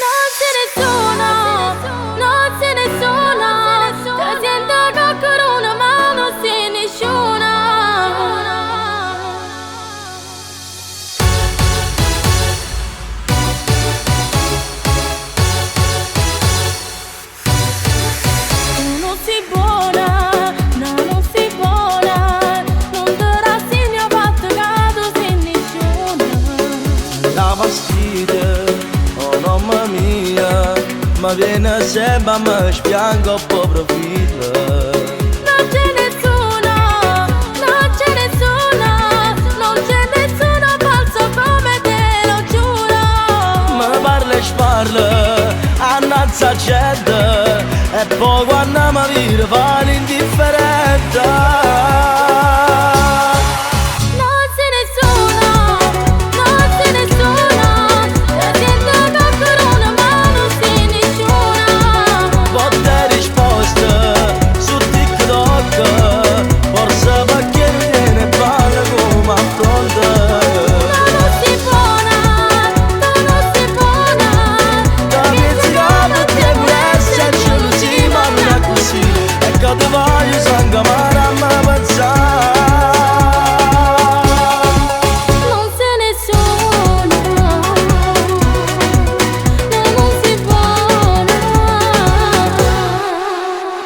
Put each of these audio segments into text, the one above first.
Non c'è nessuno, non c'è nessuno, ti sento qualcuno ma non c'è nessuno. Non si buona, no, non si buona, non ti rassegno fatto caso sei nessuno. La fastidio, oh mamma mia, ma viene sempre a me spiango un po' profilo. Non c'è nessuno, non c'è nessuno, non c'è nessuno falso come te lo giuro. Ma parla e sparla, annazza gente, e poi quando mi vira fa l'indifferente. Non c'è nessuno, non c'è nessuno, ti sento qualcuno ma non sei nessuno. Botte risposte su TikTok, forse perché mi viene paga come affronta. Non si buona, non si buona, Da mezzicato che mi resta gelosia, ma non è così. E che ti voglio sangue amare a me pensare. non c'è nessuno, non si buona.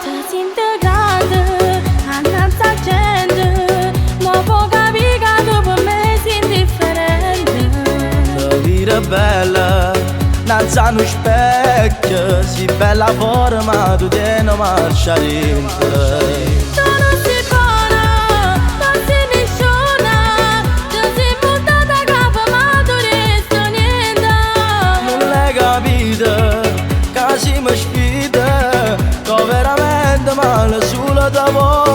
Ti sento grande, annanzi gente, ma può capire che tu per me sei indifferente. La vita è bella, nanza uno specchio, si bella forma, tu te non marcia dentro. Non si buona, non si nessuno, ti sei buttata a capo ma tu resti niente. Non l'hai capito, che si mi sfida, che veramente male sulla tua voce.